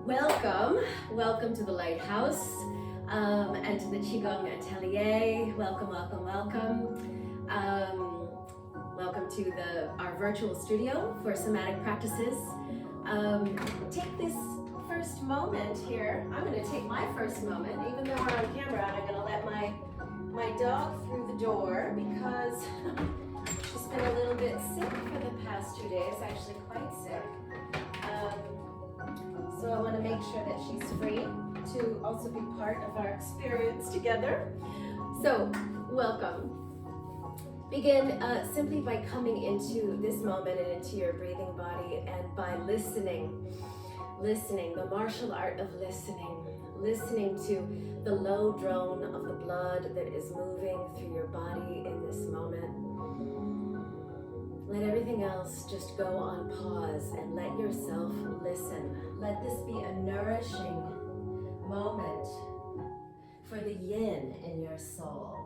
Welcome to the Lighthouse and to the Qigong Atelier. Welcome. Welcome to our virtual studio for somatic practices. Take this first moment here. I'm going to take my first moment, even though we're on camera, and I'm going to let my dog through the door because she's been a little bit sick for the past 2 days, actually quite sick. So I want to make sure that she's free to also be part of our experience together. So, welcome. Begin simply by coming into this moment and into your breathing body, and by listening, the martial art of listening to the low drone of the blood that is moving through your body in this moment. Let everything else just go on pause and let yourself listen. Let this be a nourishing moment for the yin in your soul.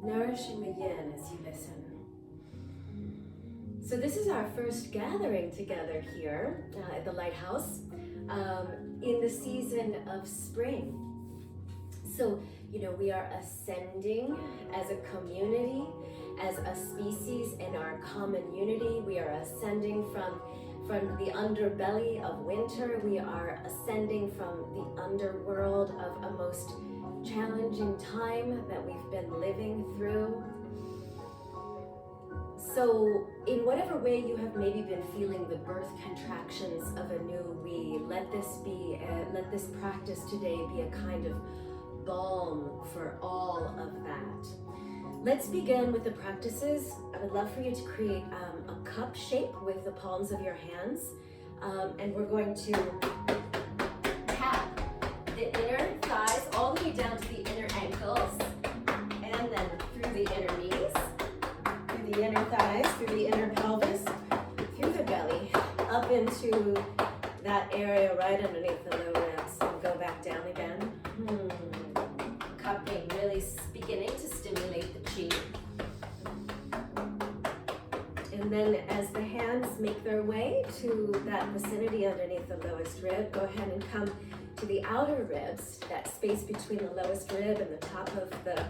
Nourishing the yin as you listen. So this is our first gathering together here at the Lighthouse in the season of spring. So, we are ascending as a community, as a species in our common unity. We are ascending from the underbelly of winter. We are ascending from the underworld of a most challenging time that we've been living through. So in whatever way you have maybe been feeling the birth contractions of a new we, let this practice today be a kind of balm for all of that. Let's begin with the practices. I would love for you to create a cup shape with the palms of your hands. And we're going to tap the inner thighs all the way down to the inner ankles, and then through the inner knees, through the inner thighs, through the inner pelvis, through the belly, up into that area right underneath the low ribs, and go back down again. Cupping, really beginning to stimulate the chi. And then as the hands make their way to that vicinity underneath the lowest rib, go ahead and come to the outer ribs, that space between the lowest rib and the top of the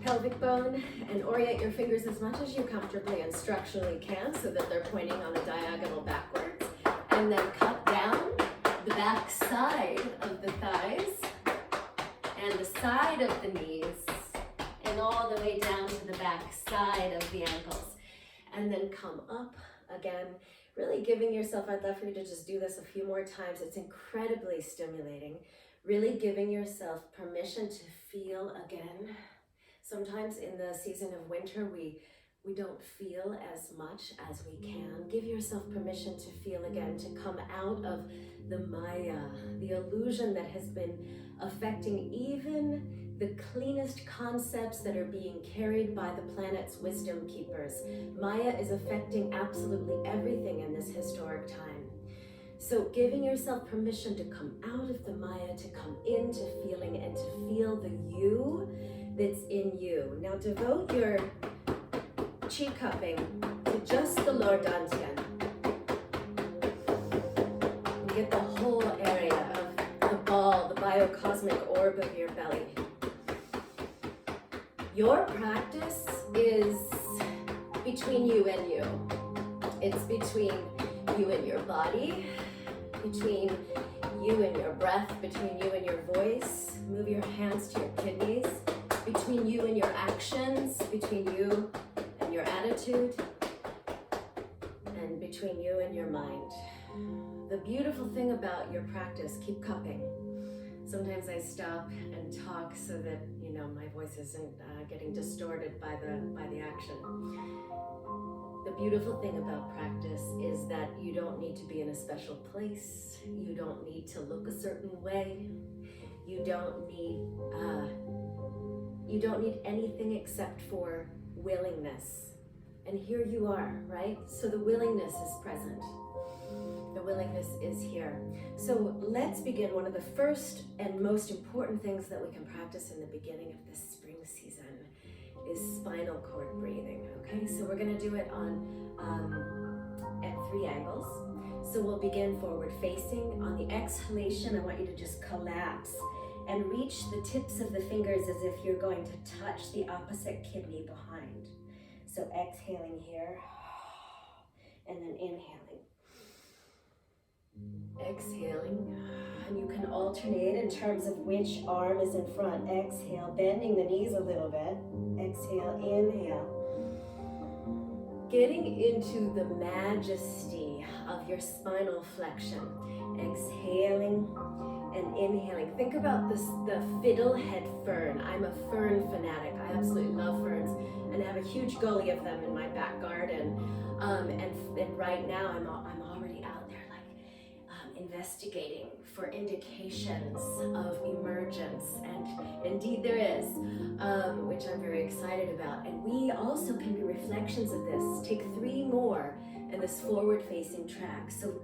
pelvic bone, and orient your fingers as much as you comfortably and structurally can so that they're pointing on a diagonal backwards. And then cup down the back side of the thighs and the side of the knees, and all the way down to the back side of the ankles. And then come up again, really giving yourself, I'd love for you to just do this a few more times. It's incredibly stimulating. Really giving yourself permission to feel again. Sometimes in the season of winter, we don't feel as much as we can. Give yourself permission to feel again, to come out of the Maya, the illusion that has been affecting even the cleanest concepts that are being carried by the planet's wisdom keepers. Maya is affecting absolutely everything in this historic time. So giving yourself permission to come out of the Maya, to come into feeling and to feel the you that's in you. Now devote your chi cupping to just the lower dantian. Get the whole area of the ball, the biocosmic orb of your belly. Your practice is between you and you. It's between you and your body, between you and your breath, between you and your voice. Move your hands to your kidneys, between you and your actions, between you and your attitude, and between you and your mind. The beautiful thing about your practice, keep cupping. Sometimes I stop and talk so that my voice isn't getting distorted by the action. The beautiful thing about practice is that you don't need to be in a special place. You don't need to look a certain way. You don't need anything except for willingness. And here you are, right? So the willingness is present. The willingness is here. So let's begin. One of the first and most important things that we can practice in the beginning of this spring season is spinal cord breathing, okay? So we're gonna do it at 3 angles. So we'll begin forward facing. On the exhalation, I want you to just collapse and reach the tips of the fingers as if you're going to touch the opposite kidney behind. So exhaling here, and then inhaling. Exhaling, and you can alternate in terms of which arm is in front. Exhale, bending the knees a little bit. Exhale, inhale. Getting into the majesty of your spinal flexion. Exhaling and inhaling. Think about this, the Fiddle Head Fern. I'm a fern fanatic. I absolutely love ferns and have a huge gully of them in my back garden. And right now I'm already out there investigating for indications of emergence, and indeed there is, which I'm very excited about. And we also can be reflections of this. Take 3 more in this forward-facing track. So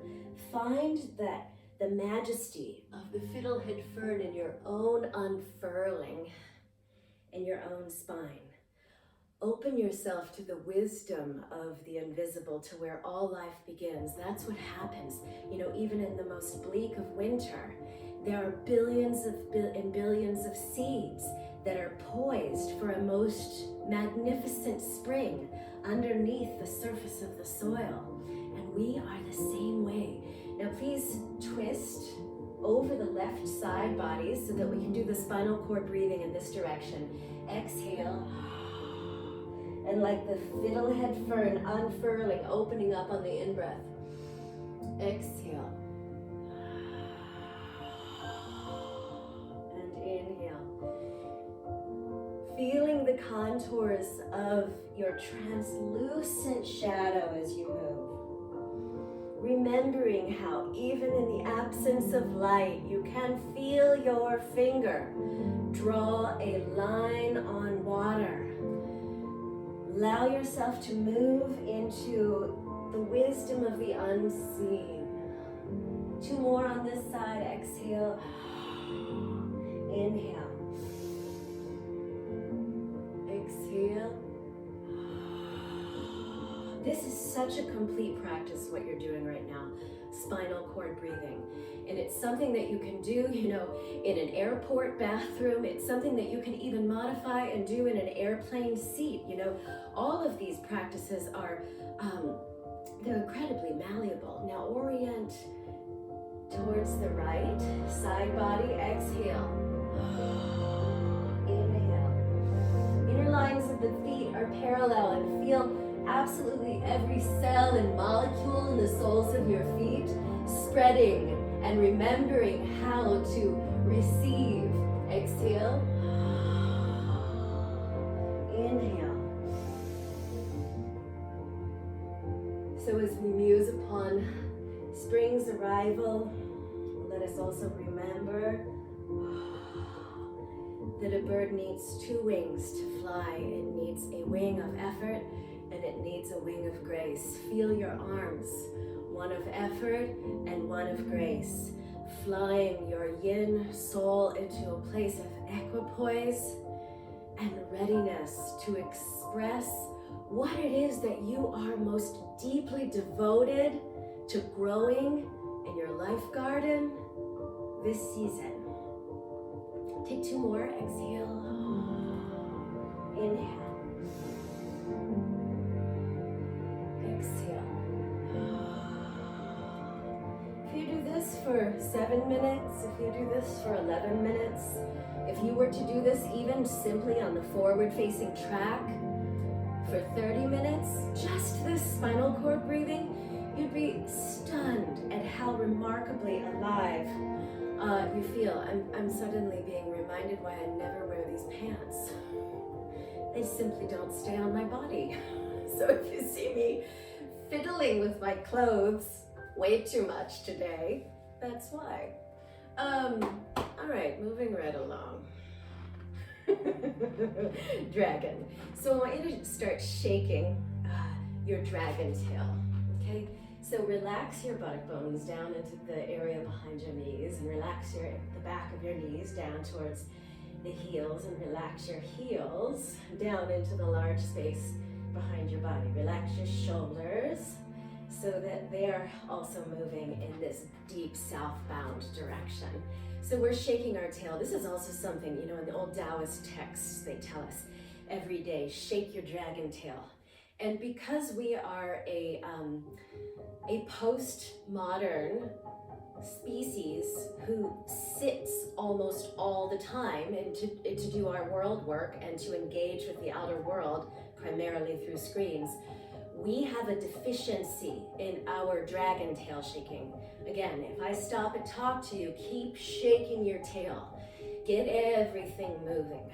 find that the majesty of the Fiddle Head Fern in your own unfurling in your own spine. Open yourself to the wisdom of the invisible, to where all life begins. That's what happens. You know, even in the most bleak of winter, there are billions and billions of seeds that are poised for a most magnificent spring underneath the surface of the soil. And we are the same way. Now please twist over the left side body so that we can do the spinal cord breathing in this direction. Exhale. And like the Fiddle Head Fern, unfurling, opening up on the in-breath. Exhale. And inhale. Feeling the contours of your translucent shadow as you move. Remembering how even in the absence of light, you can feel your finger draw a line on water. Allow yourself to move into the wisdom of the unseen. 2 more on this side. Exhale. Inhale. Exhale. This is such a complete practice, what you're doing right now. Spinal cord breathing. And it's something that you can do, you know, in an airport bathroom. It's something that you can even modify and do in an airplane seat. You know, all of these practices are, they're incredibly malleable. Now orient towards the right, side body, exhale. Inhale. Inner lines of the feet are parallel, and feel absolutely every cell and molecule in the soles of your feet spreading and remembering how to receive. Exhale. Inhale. So as we muse upon spring's arrival, let us also remember that a bird needs 2 wings to fly. It needs a wing of effort and it needs a wing of grace. Feel your arms, one of effort and one of grace, flying your yin soul into a place of equipoise and readiness to express what it is that you are most deeply devoted to growing in your life garden this season. Take 2 more. Exhale. Inhale. Exhale. If you do this for 7 minutes, if you do this for 11 minutes, if you were to do this even simply on the forward-facing track for 30 minutes, just this spinal cord breathing, you'd be stunned at how remarkably alive you feel. I'm suddenly being reminded why I never wear these pants. They simply don't stay on my body. So if you see me fiddling with my clothes way too much today, that's why. All right, moving right along. Dragon. So I want you to start shaking your dragon tail, okay? So relax your butt bones down into the area behind your knees, and relax the back of your knees down towards the heels, and relax your heels down into the large space behind your body. Relax your shoulders, so that they're also moving in this deep southbound direction. So we're shaking our tail. This is also something, you know, in the old Taoist texts, they tell us every day, shake your dragon tail. And because we are a postmodern species who sits almost all the time and to do our world work and to engage with the outer world primarily through screens, we have a deficiency in our dragon tail shaking. Again, if I stop and talk to you, keep shaking your tail. Get everything moving.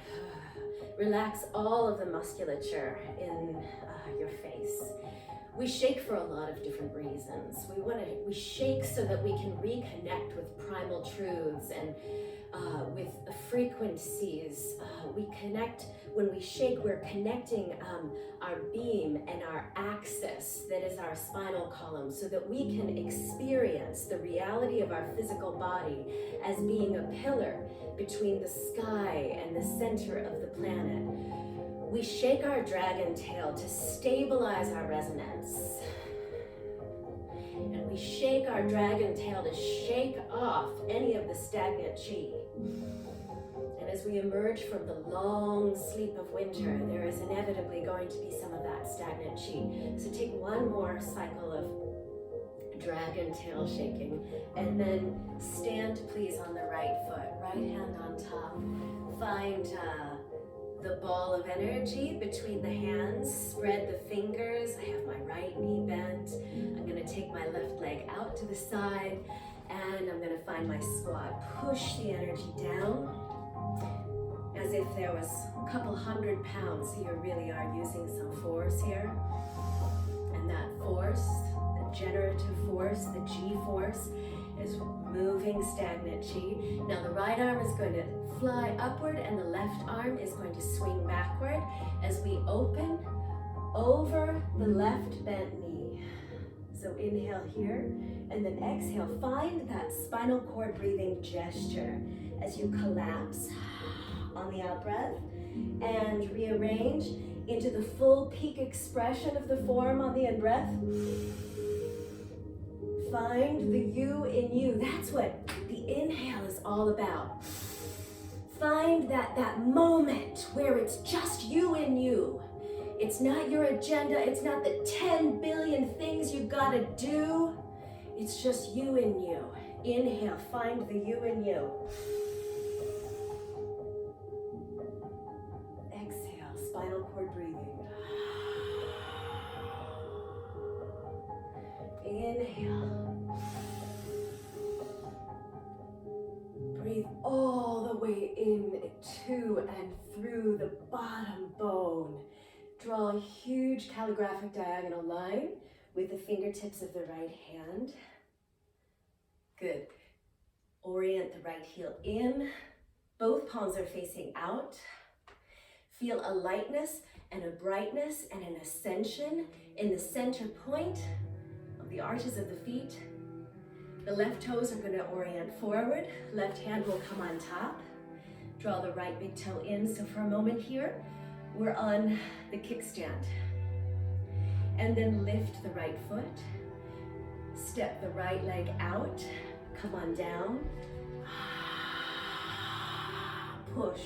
Relax all of the musculature in your face. We shake for a lot of different reasons. We shake so that we can reconnect with primal truths and with the frequencies. We connect, when we shake, we're connecting our beam and our axis, that is our spinal column, so that we can experience the reality of our physical body as being a pillar between the sky and the center of the planet. We shake our dragon tail to stabilize our resonance. And we shake our dragon tail to shake off any of the stagnant chi. And as we emerge from the long sleep of winter, there is inevitably going to be some of that stagnant chi. So take one more cycle of dragon tail shaking, and then stand please on the right foot, right hand on top. Find the ball of energy between the hands, spread the fingers. I have my right knee bent. I'm gonna take my left leg out to the side, and I'm gonna find my squat. Push the energy down as if there was a couple 100 pounds, so you really are using some force here. And that force, the generative force, the G force, is moving stagnant chi. Now the right arm is going to fly upward and the left arm is going to swing backward as we open over the left bent knee. So inhale here and then exhale. Find that spinal cord breathing gesture as you collapse on the out breath and rearrange into the full peak expression of the form on the in breath. Find the you in you. That's what the inhale is all about. Find that moment where it's just you in you. It's not your agenda. It's not the 10 billion things you gotta do. It's just you in you. Inhale, find the you in you. Exhale, spinal cord breathing. Inhale. Breathe all the way in to and through the bottom bone. Draw a huge calligraphic diagonal line with the fingertips of the right hand. Good. Orient the right heel in. Both palms are facing out. Feel a lightness and a brightness and an ascension in the center point of the arches of the feet. The left toes are going to orient forward. Left hand will come on top. Draw the right big toe in. So for a moment here, we're on the kickstand. And then lift the right foot. Step the right leg out. Come on down. Push.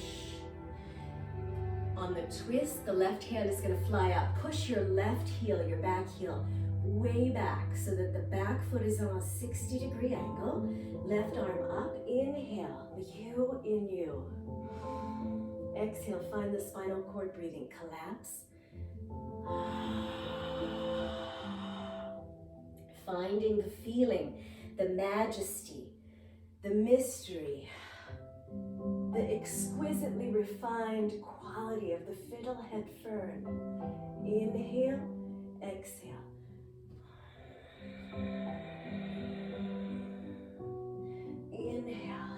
On the twist, the left hand is going to fly up. Push your left heel, your back heel, way back so that the back foot is on a 60-degree angle. Left arm up. Inhale, the you in you. Exhale, find the spinal cord breathing. Collapse. Finding the feeling, the majesty, the mystery, the exquisitely refined quality of the Fiddle Head Fern. Inhale, exhale. Inhale.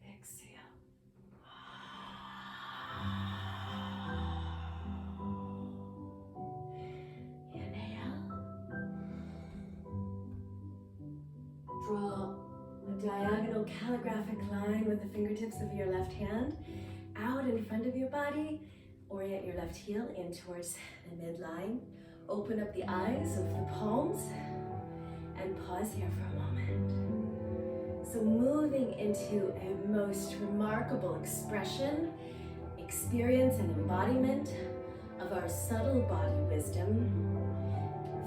Exhale. Inhale. Draw a diagonal calligraphic line with the fingertips of your left hand out in front of your body. Orient your left heel in towards the midline. Open up the eyes of the palms and pause here for a moment. So moving into a most remarkable expression, experience and embodiment of our subtle body wisdom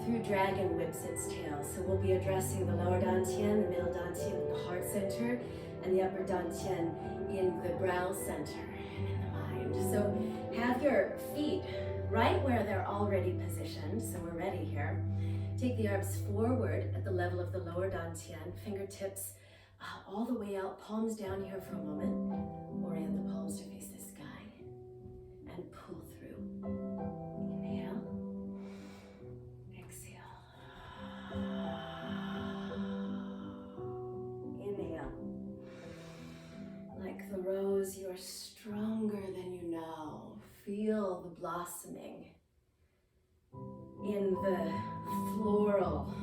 through dragon whips its tail. So we'll be addressing the lower dantian, the middle dantian in the heart center, and the upper dantian in the brow center and in the mind. So have your feet right where they're already positioned, so we're ready here. Take the arms forward at the level of the lower dantian, fingertips all the way out, palms down here for a moment. Orient the palms to face the sky and pull through. Inhale. Exhale. Inhale. Like the rose, you are stronger than you know. Feel the blossoming in the floral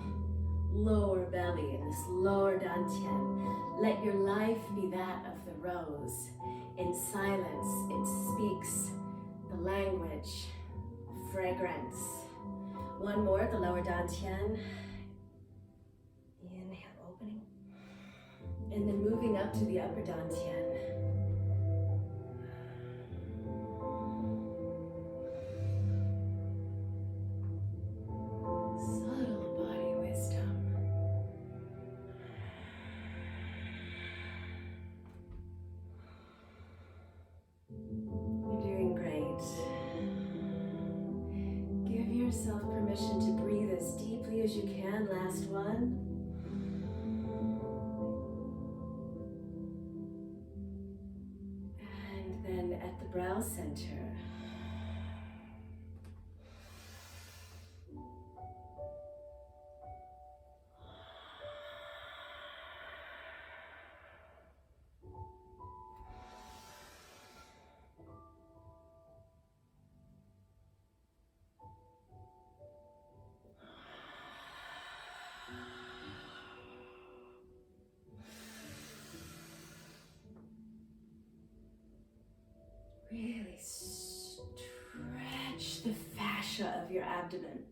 lower belly, in this lower dantian. Let your life be that of the rose. In silence, it speaks the language of fragrance. One more, the lower dantian. Inhale, opening. And then moving up to the upper dantian. Subtle body wisdom. You're doing great. Give yourself permission to breathe as deeply as you can. Last one. And then at the brow center. Really stretch the fascia of your abdomen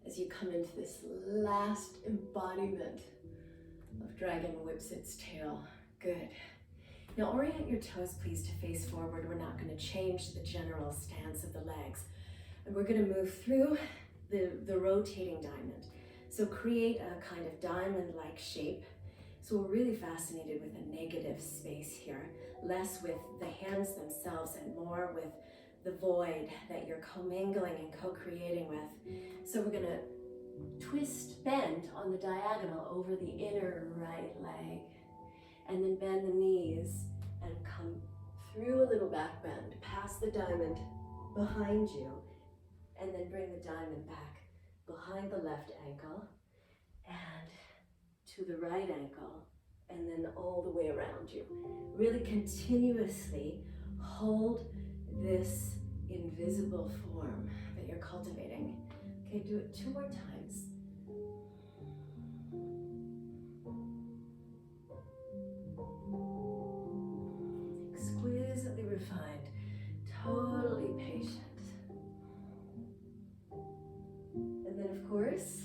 as you come into this last embodiment of dragon whips its tail. Good. Now orient your toes please to face forward. We're not going to change the general stance of the legs. And we're going to move through the rotating diamond. So create a kind of diamond-like shape. So we're really fascinated with a negative space here, less with the hands themselves and more with the void that you're commingling and co-creating with. So we're gonna twist, bend on the diagonal over the inner right leg, and then bend the knees and come through a little back bend, past the diamond behind you, and then bring the diamond back behind the left ankle and to the right ankle, and then all the way around you. Really continuously hold this invisible form that you're cultivating. Okay, do it 2 more times. Exquisitely refined, totally patient. And then of course,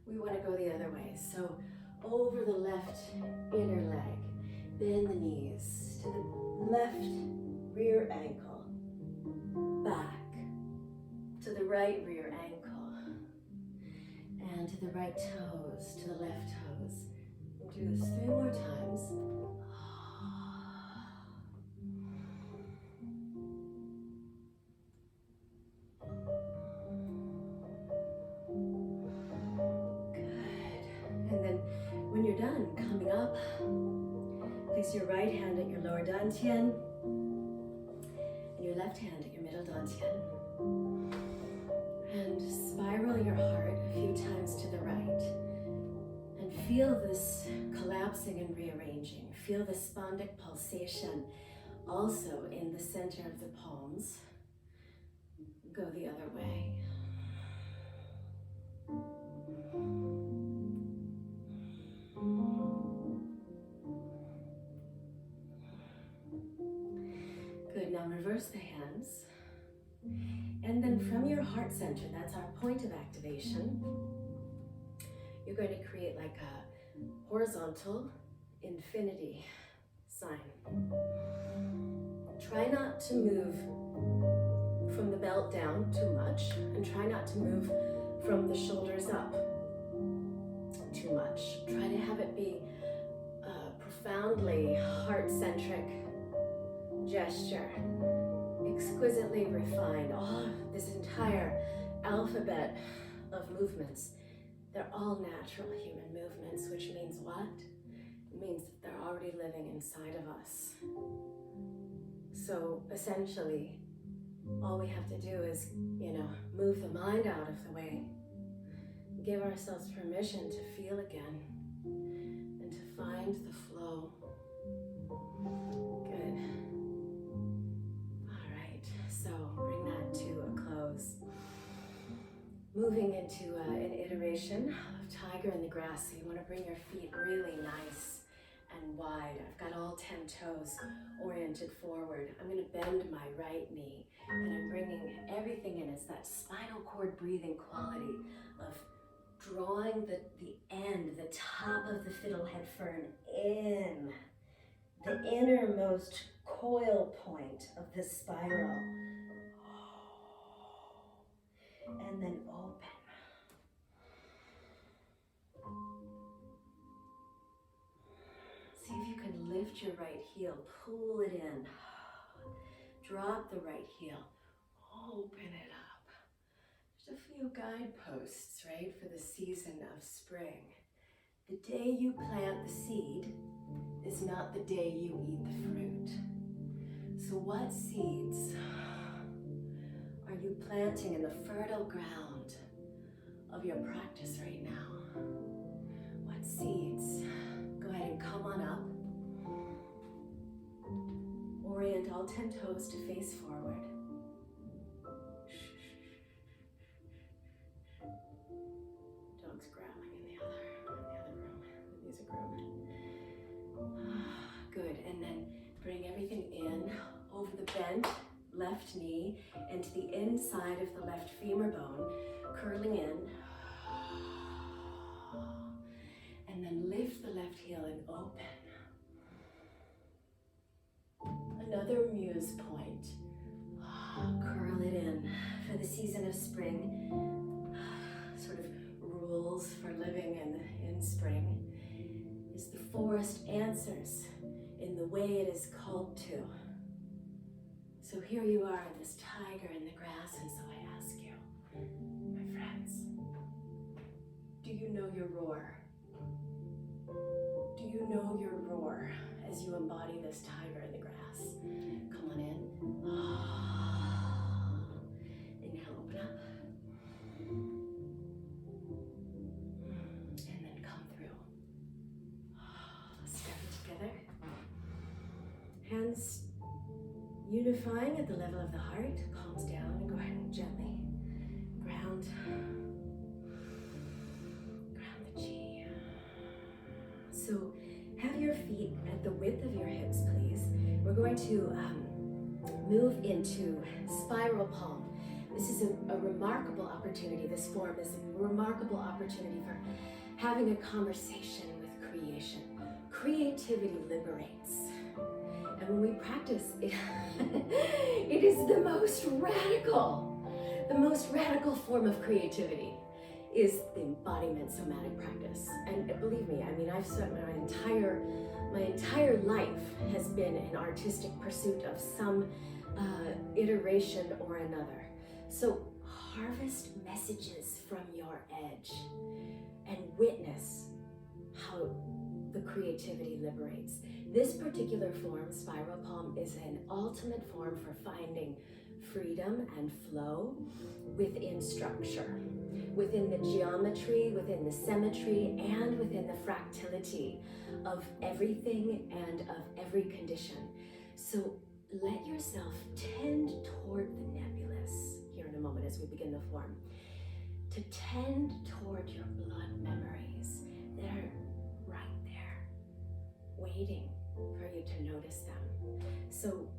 we want to go the other way. So over the left inner leg, bend the knees to the left rear ankle, back to the right rear ankle, and to the right toes, to the left toes. We'll do this 3 more times. When you're done, coming up, place your right hand at your lower dantian and your left hand at your middle dantian. And spiral your heart a few times to the right. And feel this collapsing and rearranging. Feel the spondic pulsation also in the center of the palms. Go the other way. Good, now we're reverse the hands. And then from your heart center, that's our point of activation, you're going to create like a horizontal infinity sign. Try not to move from the belt down too much, and try not to move from the shoulders up too much. Try to have it be a profoundly heart-centric gesture, exquisitely refined. Oh, this entire alphabet of movements, they're all natural human movements, which means what? It means that they're already living inside of us. So essentially, all we have to do is, move the mind out of the way, give ourselves permission to feel again, and to find the flow. Good. All right, so bring that to a close. Moving into an iteration of tiger in the grass. So you want to bring your feet really nice and wide. I've got all 10 toes oriented forward. I'm going to bend my right knee, and I'm bringing everything in. It's that spinal cord breathing quality of drawing the end, the top of the Fiddle Head Fern in, the innermost coil point of the spiral. And then open. See if you can lift your right heel, pull it in, drop the right heel, open it up. Just a few guideposts, right, for the season of spring. The day you plant the seed is not the day you eat the fruit. So what seeds are you planting in the fertile ground of your practice right now? What seeds? Go ahead and come on up. Orient all 10 toes to face forward. Dogs growling in the other room, the music room. Good, and then bring everything in over the bent left knee into the inside of the left femur bone, curling in. And then lift the left heel and open. Another muse point. Curl it in. For the season of spring, sort of rules for living in spring, is the forest answers in the way it is called to. So here you are, this tiger in the grass, and so I ask you, my friends, do you know your roar? Do you know your roar as you embody this tiger in the grass? Come on in. Inhale, open up. And then come through. Step it together. Hands unifying at the level of the heart, palms down, and go ahead and gently ground the chi. So have your feet at the width of your hips, please. We're going to move into spiral palm. This is a remarkable opportunity. This form is a remarkable opportunity for having a conversation with creation. Creativity liberates. And when we practice, it is the most radical form of creativity is the embodiment somatic practice. And believe me, I mean, I've spent my entire life has been an artistic pursuit of some iteration or another. So harvest messages from your edge and witness how the creativity liberates. This particular form, spiral palm, is an ultimate form for finding freedom and flow within structure, within the geometry, within the symmetry, and within the fractility of everything and of every condition. So let yourself tend toward the nebulous here in a moment as we begin the form, to tend toward your blood memories that are right there, waiting for you to notice them. So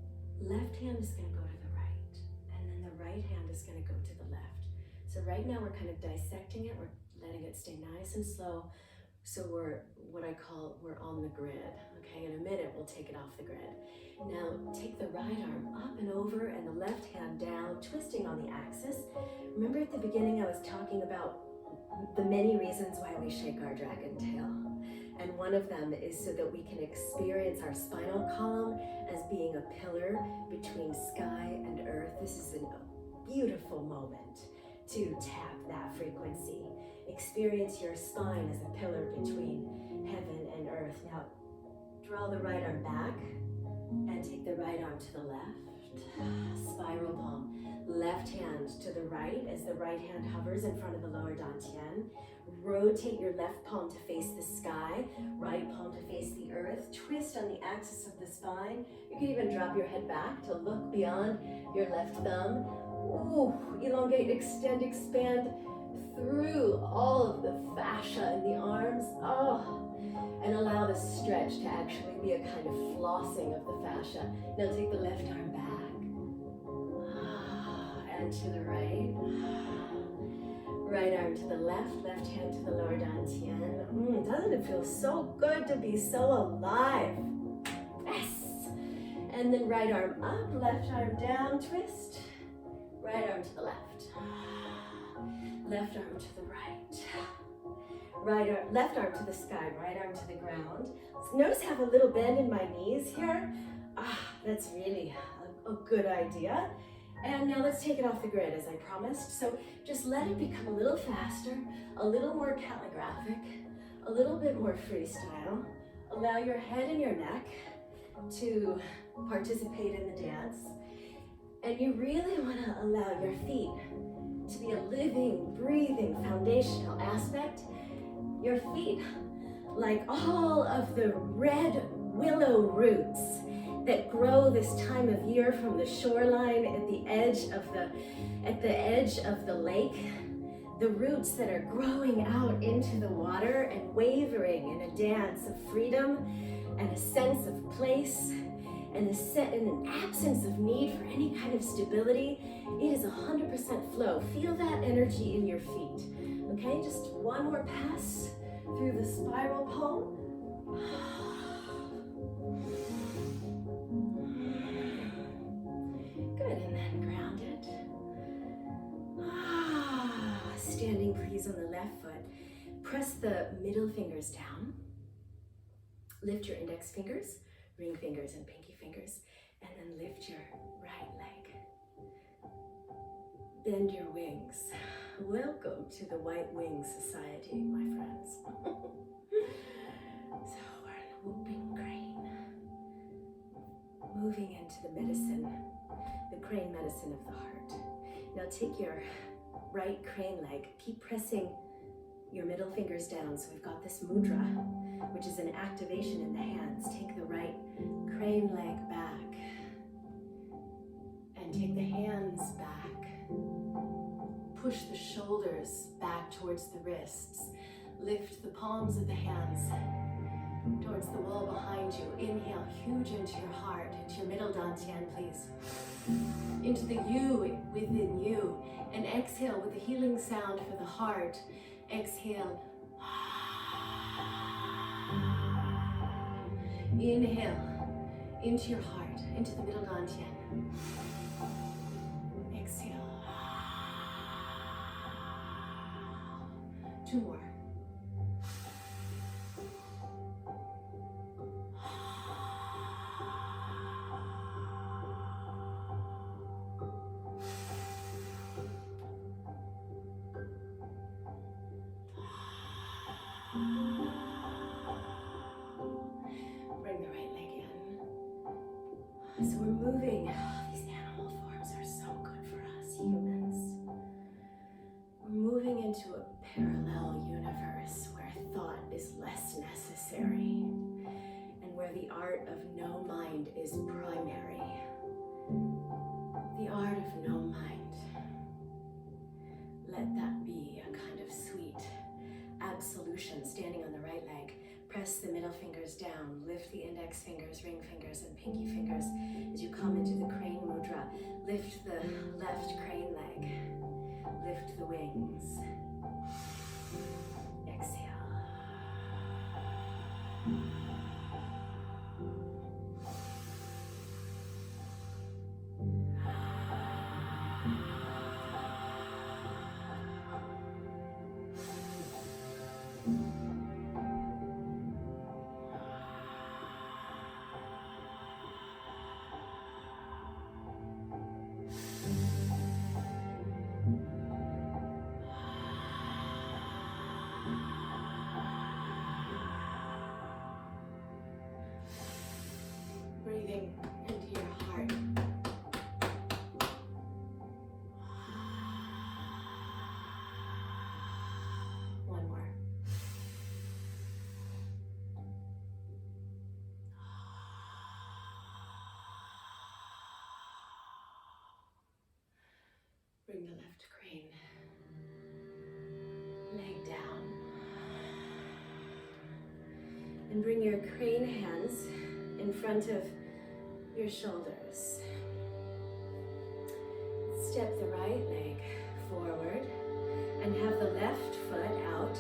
Left hand is going to go to the right, and then the right hand is going to go to the left. So right now we're kind of dissecting it. We're letting it stay nice and slow. So we're on the grid. Okay, in a minute we'll take it off the grid. Now take the right arm up and over and the left hand down, twisting on the axis. Remember at the beginning I was talking about the many reasons why we shake our dragon tail. And one of them is so that we can experience our spinal column as being a pillar between sky and earth. This is a beautiful moment to tap that frequency. Experience your spine as a pillar between heaven and earth. Now, draw the right arm back and take the right arm to the left. Spiral palm. Left hand to the right as the right hand hovers in front of the lower dantian. Rotate your left palm to face the sky, right palm to face the earth. Twist on the axis of the spine. You can even drop your head back to look beyond your left thumb. Ooh, elongate, extend, expand through all of the fascia in the arms. Oh, and allow the stretch to actually be a kind of flossing of the fascia. Now take the left arm back. And to the right. Right arm to the left, left hand to the lower dantian. Doesn't it feel so good to be so alive? Yes! And then right arm up, left arm down, twist. Right arm to the left. Left arm to the right. Left arm to the sky, right arm to the ground. So notice I have a little bend in my knees here. That's really a good idea. And now let's take it off the grid as I promised. So just let it become a little faster, a little more calligraphic, a little bit more freestyle. Allow your head and your neck to participate in the dance. And you really want to allow your feet to be a living, breathing, foundational aspect. Your feet, like all of the red willow roots that grow this time of year from the shoreline at the edge of the lake, the roots that are growing out into the water and wavering in a dance of freedom and a sense of place and an absence of need for any kind of stability. It is 100% flow. Feel that energy in your feet. Okay, just one more pass through the spiral palm. Good, and then ground it. Standing please on the left foot. Press the middle fingers down. Lift your index fingers, ring fingers, and pinky fingers, and then lift your right leg. Bend your wings. Welcome to the White Wing Society, my friends. So we're in the whooping crane. Moving into the medicine, the crane medicine of the heart. Now take your right crane leg, keep pressing your middle fingers down. So we've got this mudra, which is an activation in the hands. Take the right crane leg back and take the hands back. Push the shoulders back towards the wrists. Lift the palms of the hands towards the wall behind you. Inhale huge into your heart, into your middle dantian, please. Into the you within you. And exhale with a healing sound for the heart. Exhale. Inhale into your heart, into the middle dantian. Exhale. 2 more. Bring the right leg in. So we're moving. These animal forms are so good for us humans. We're moving into a parallel universe where thought is less necessary and where the art of no mind is primary. The art of no mind. Let that be a kind of sweet absolution. Standing on the right leg, Press the middle fingers down. Lift the index fingers, ring fingers, and pinky fingers as you come into the crane mudra. Lift the left crane leg. Lift the wings. Exhale. Breathing into your heart. One more. Bring the left crane leg down. And bring your crane hands in front of your shoulders. Step the right leg forward and have the left foot out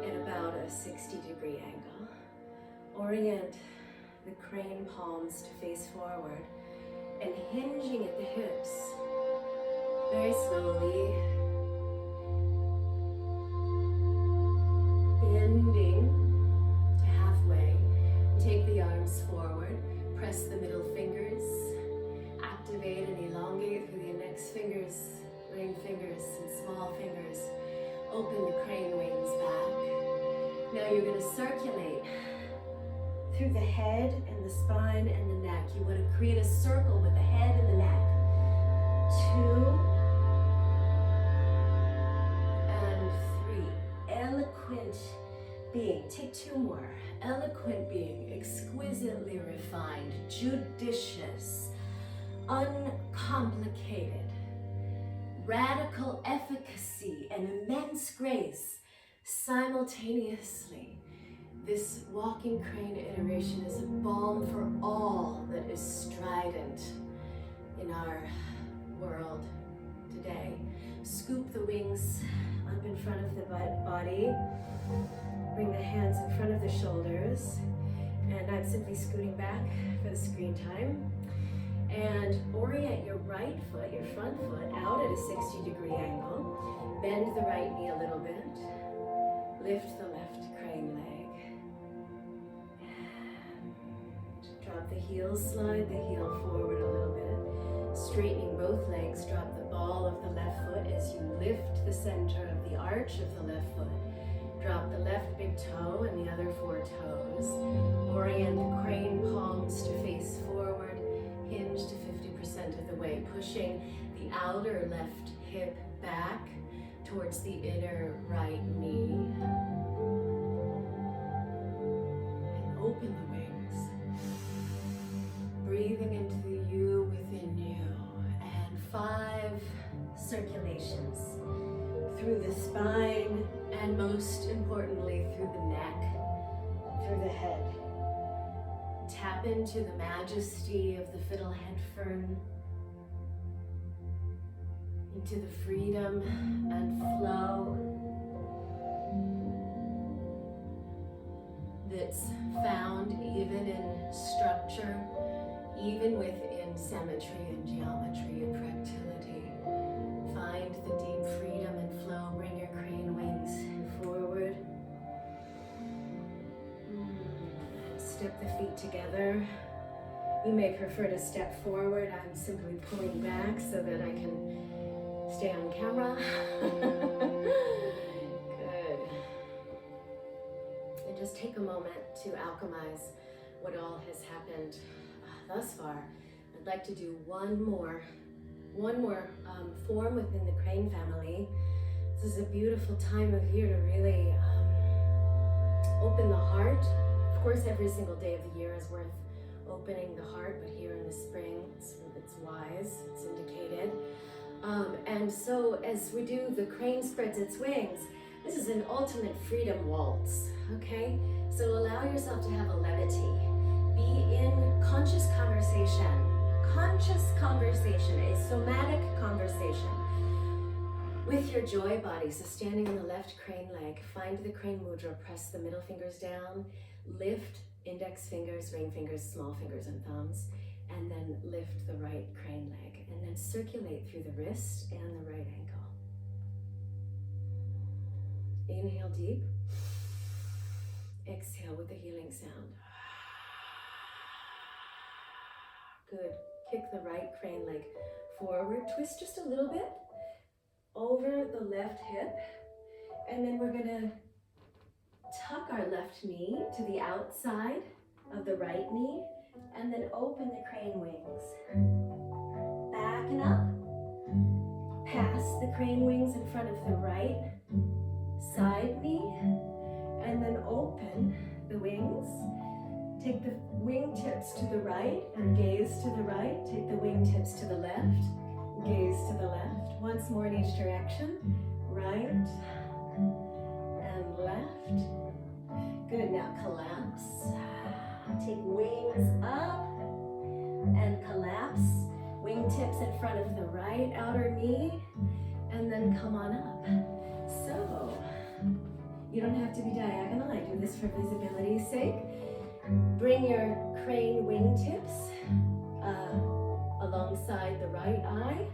at about a 60-degree angle. Orient the crane palms to face forward and hinging at the hips. Very slowly, bending to halfway. Take the arms forward, press the middle fingers, activate and elongate through the index fingers, ring fingers, and small fingers. Open the crane wings back. Now you're going to circulate through the head and the spine and the neck. You want to create a circle with the head and the neck. 2 and 3. Eloquent being. Take 2 more. Eloquent being, exquisitely refined, judicious, uncomplicated, radical efficacy and immense grace simultaneously. This walking crane iteration is a balm for all that is strident in our world today. Scoop the wings up in front of the body. Bring the hands in front of the shoulders. And I'm simply scooting back for the screen time. And orient your right foot, your front foot, out at a 60-degree angle. Bend the right knee a little bit. Lift the left crane leg. And drop the heel, slide the heel forward a little bit. Straightening both legs, drop the ball of the left foot as you lift the center of the arch of the left foot. Drop the left big toe and the other 4 toes. Orient the crane palms to face forward. Hinge to 50% of the way, pushing the outer left hip back towards the inner right knee. And open the wings. Breathing into the you within you. And 5 circulations through the spine and most importantly through the neck, through the head. Tap into the majesty of the Fiddle Head Fern, into the freedom and flow that's found even in structure, even within symmetry and geometry and fractility. Find the deep freedom and flow. Bring your crane wings forward. Step the feet together. You may prefer to step forward. I'm simply pulling back so that I can stay on camera. Good. And just take a moment to alchemize what all has happened thus far. I'd like to do one more form within the crane family. This is a beautiful time of year to really open the heart. Of course, every single day of the year is worth opening the heart, but here in the spring, it's wise, it's indicated. And so as we do, the crane spreads its wings. This is an ultimate freedom waltz, okay? So allow yourself to have a levity. Be in conscious conversation, a somatic conversation with your joy body. So standing on the left crane leg, find the crane mudra, press the middle fingers down, lift index fingers, ring fingers, small fingers and thumbs, and then lift the right crane leg, and then circulate through the wrist and the right ankle. Inhale deep. Exhale with the healing sound. Good. Kick the right crane leg forward. Twist just a little bit over the left hip. And then we're gonna tuck our left knee to the outside of the right knee and then open the crane wings. Back and up. Pass the crane wings in front of the right side knee, and then open the wings. Take the wingtips to the right and gaze to the right. Take the wingtips to the left, gaze to the left. Once more in each direction, right and left. Good, now collapse. Take wings up and collapse. Wingtips in front of the right outer knee, and then come on up. So, you don't have to be diagonal. I do this for visibility's sake. Bring your crane wingtips alongside the right eye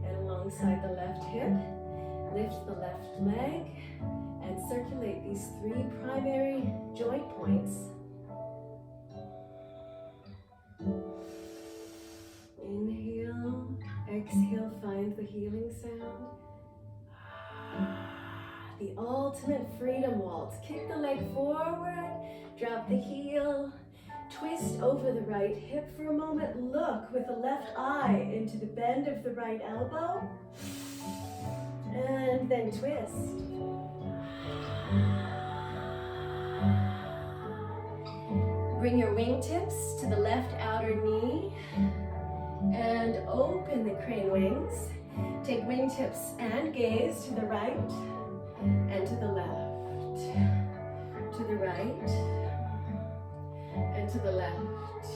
and alongside the left hip. Lift the left leg and circulate these 3 primary joint points. Inhale, exhale, find the healing sound. The ultimate freedom waltz. Kick the leg forward, drop the heel, twist over the right hip for a moment. Look with the left eye into the bend of the right elbow, and then twist. Bring your wingtips to the left outer knee and open the crane wings. Take wingtips and gaze to the right and to the left, to the right and to the left.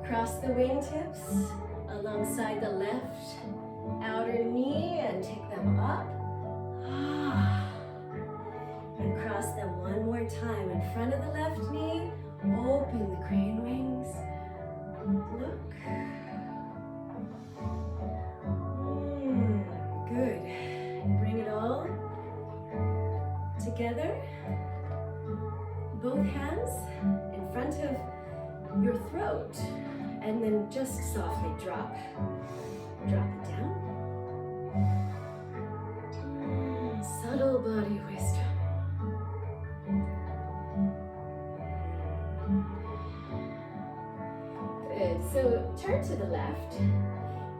Cross the wingtips alongside the left outer knee and take them up. And cross them one more time in front of the left knee. Open the crane wings. Look. Good. Bring it all together. Both hands in front of your throat. And then just softly drop it down. Subtle body wisdom. Good. So turn to the left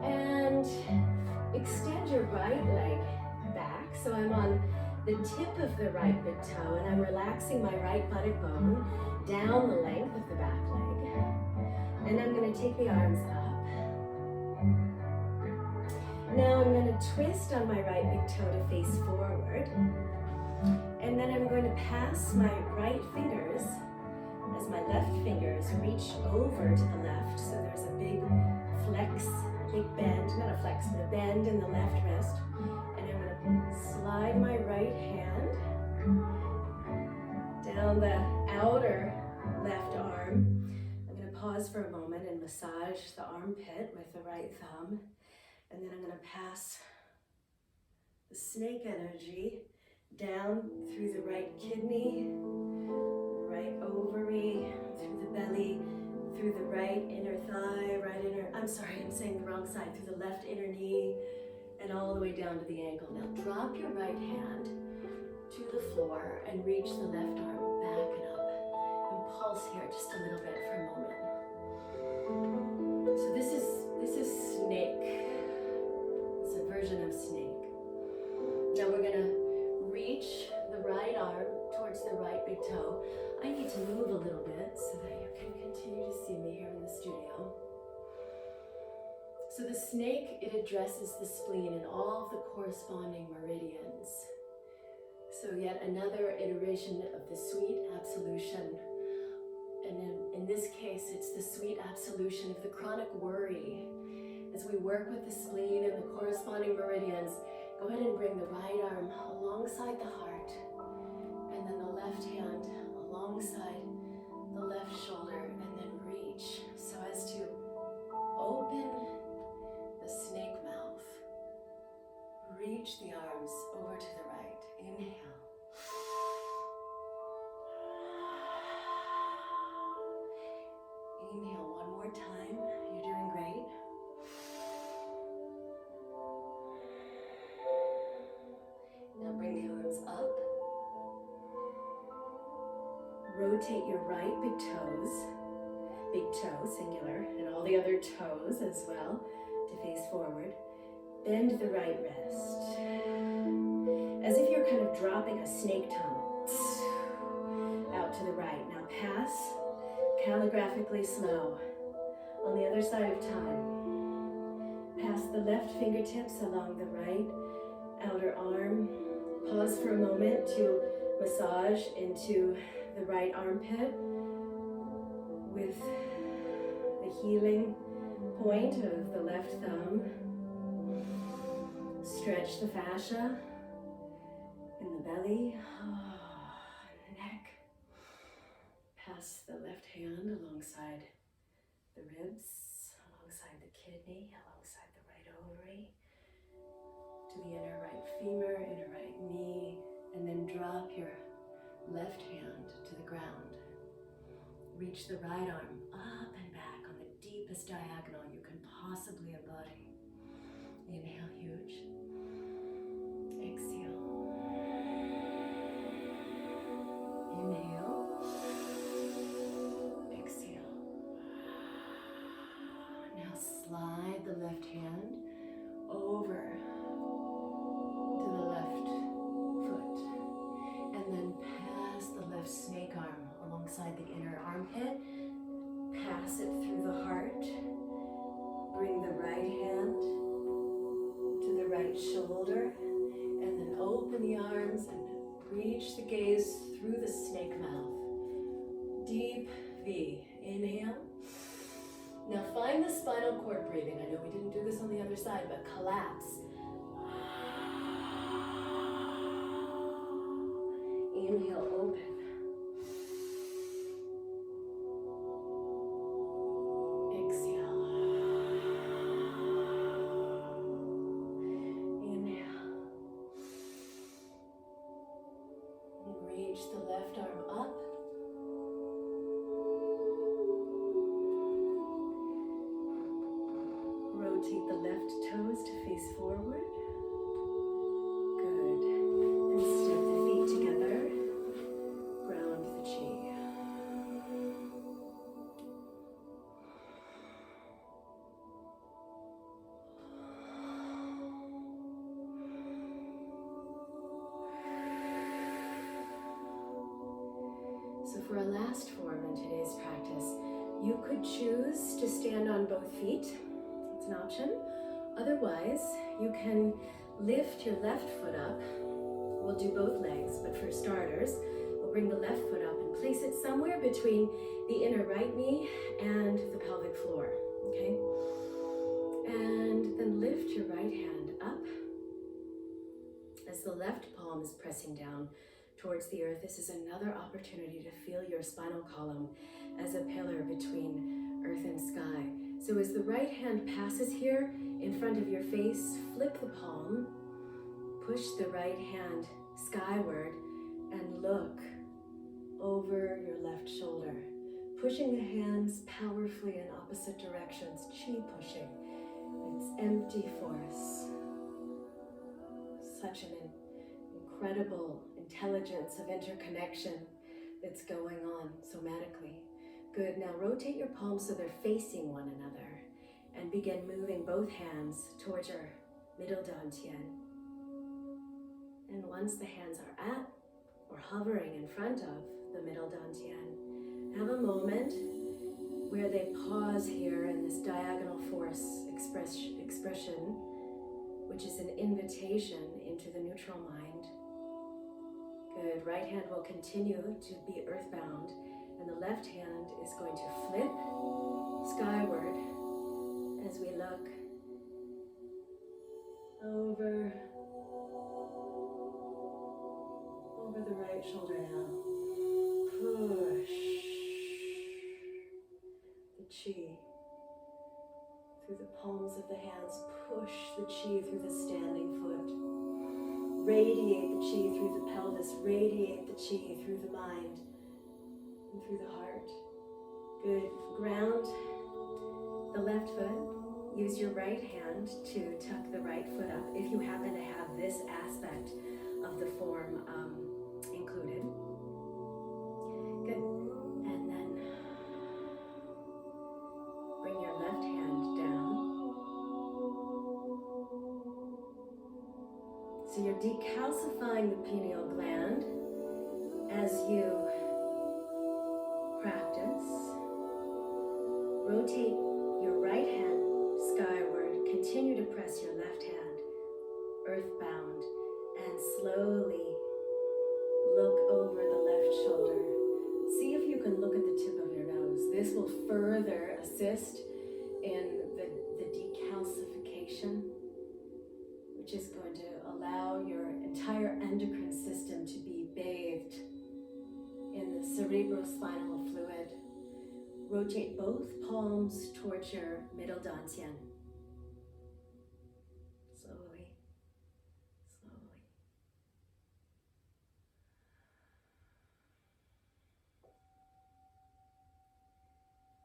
and extend your right leg back. So I'm on the tip of the right big toe and I'm relaxing my right buttock bone down the length of the back leg. And I'm going to take the arms up. Now I'm going to twist on my right big toe to face forward. And then I'm going to pass my right fingers as my left fingers reach over to the left. So there's a big flex, big bend, not a flex, but a bend in the left wrist. And I'm going to slide my right hand down the outer left arm. I'm going to pause for a moment and massage the armpit with the right thumb. And then I'm going to pass the snake energy down through the right kidney, right ovary, through the belly, through the right inner thigh, I'm saying the wrong side, through the left inner knee, and all the way down to the ankle. Now drop your right hand to the floor and reach the left arm back and up. And pulse here just a little bit for a moment. So this is snake. It's a version of snake. Now we're gonna reach the right arm towards the right big toe. I need to move a little bit so that you can continue to see me here in the studio. So the snake, it addresses the spleen and all of the corresponding meridians. So yet another iteration of the sweet absolution. And in this case, it's the sweet absolution of the chronic worry. As we work with the spleen and the corresponding meridians, go ahead and bring the right arm alongside the heart, and then the left hand alongside the left shoulder, and then reach so as to open the snake mouth. Reach the arms over to the right. Inhale. Inhale one more time. You're doing great. Now bring the arms up. Rotate your right big toe, singular, and all the other toes as well to face forward. Bend the right wrist, as if you're kind of dropping a snake tongue out to the right. Now pass calligraphically slow on the other side of time. Pass the left fingertips along the right outer arm. Pause for a moment to massage into the right armpit with the healing point of the left thumb. Stretch the fascia in the belly, neck. Pass the left hand alongside the ribs, alongside the kidney, alongside the right ovary, to the inner right femur, inner right knee, and then drop your left hand to the ground. Reach the right arm up and back on the deepest diagonal you can possibly embody. Inhale, huge. Exhale. Inhale. Exhale. Now slide the left hand over to the left foot, and then pass the left snake arm alongside the inner armpit. Pass it through the heart. Bring the right hand to the right shoulder, and then open the arms and reach the gaze through the snake mouth. Deep V. Inhale. Now find the spinal cord breathing. I know we didn't do this on the other side, but collapse. Inhale, open. Exhale. Inhale. Reach the left arm up. Rotate the left toes to face forward. Good. And step the feet together. Ground the chi. So for a last form in today's practice, you could choose to stand on both feet. It's an option. Otherwise, you can lift your left foot up. We'll do both legs, but for starters, we'll bring the left foot up and place it somewhere between the inner right knee and the pelvic floor, okay? And then lift your right hand up as the left palm is pressing down towards the earth. This is another opportunity to feel your spinal column as a pillar between earth and sky. So as the right hand passes here in front of your face, flip the palm, push the right hand skyward, and look over your left shoulder, pushing the hands powerfully in opposite directions, chi pushing. It's empty force. Such an incredible intelligence of interconnection that's going on somatically. Good, now rotate your palms so they're facing one another and begin moving both hands towards your middle dantian. And once the hands are at or hovering in front of the middle dantian, have a moment where they pause here in this diagonal force expression, which is an invitation into the neutral mind. Good. Right hand will continue to be earthbound, and the left hand is going to flip skyward as we look over the right shoulder now. Push the chi through the palms of the hands. Push the chi through the standing foot. Radiate the chi through the pelvis. Radiate the chi through the mind and through the heart. Good. Ground the left foot. Use your right hand to tuck the right foot up if you happen to have this aspect of the form included. Good. And then bring your left hand down. So you're decalcifying the pineal gland as you practice. Rotate your right hand skyward. Continue to press your left hand earthbound and slowly look over the left shoulder. See if you can look at the tip of your nose. This will further assist in the decalcification, which is going to allow your entire endocrine system to be bathed in the cerebrospinal fluid. Rotate both palms towards your middle dantian. Slowly, slowly.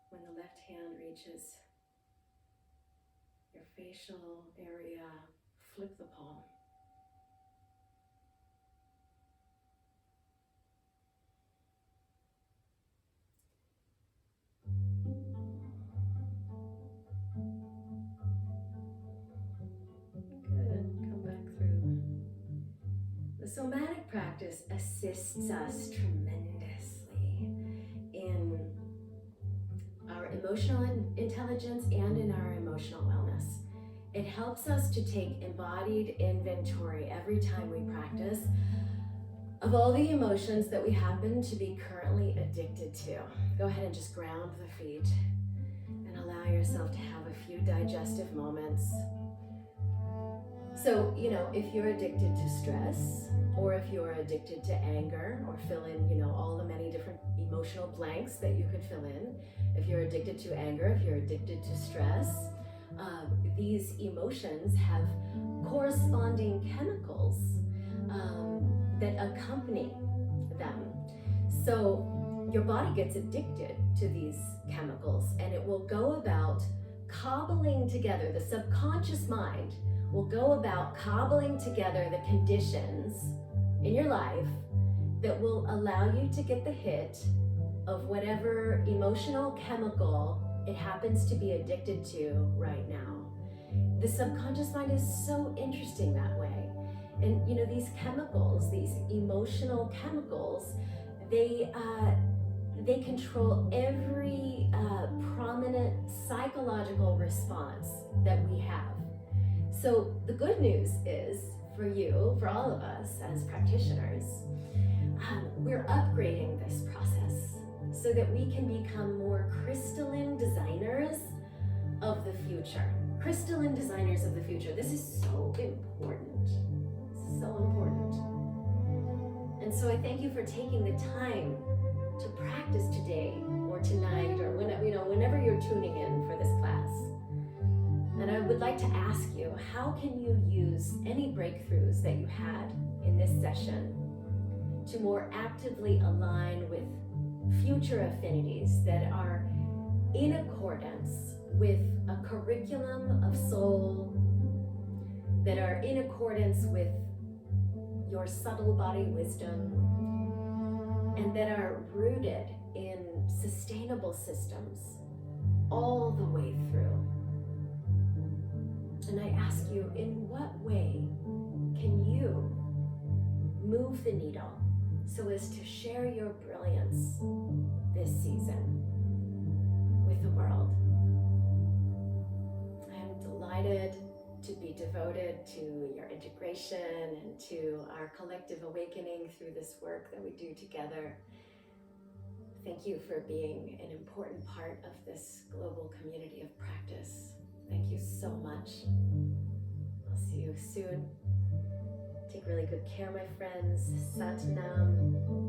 When the left hand reaches your facial area, flip the palm. Good. Come back through. The somatic practice assists us tremendously in our emotional intelligence and in our emotional wellness. It helps us to take embodied inventory every time we practice of all the emotions that we happen to be currently addicted to. Go ahead and just ground the feet and allow yourself to have a few digestive moments. So, if you're addicted to stress, or if you're addicted to anger, or fill in, all the many different emotional blanks that you could fill in. If you're addicted to anger, if you're addicted to stress, these emotions have corresponding chemicals that accompany them. So your body gets addicted to these chemicals, and it will go about cobbling together, the subconscious mind will go about cobbling together the conditions in your life that will allow you to get the hit of whatever emotional chemical it happens to be addicted to right now. The subconscious mind is so interesting that way. And these chemicals, these emotional chemicals, they control every prominent psychological response that we have. So the good news is for you, for all of us as practitioners, we're upgrading this process so that we can become more crystalline designers of the future. Crystalline designers of the future. This is so important. So important. And so I thank you for taking the time to practice today or tonight or whenever you're tuning in for this class. And I would like to ask you, how can you use any breakthroughs that you had in this session to more actively align with future affinities that are in accordance with a curriculum of soul, that are in accordance with your subtle body wisdom, and that are rooted in sustainable systems all the way through. And I ask you, in what way can you move the needle so as to share your brilliance this season with the world? I am delighted to be devoted to your integration and to our collective awakening through this work that we do together. Thank you for being an important part of this global community of practice. Thank you so much. I'll see you soon. Take really good care, my friends. Sat Nam.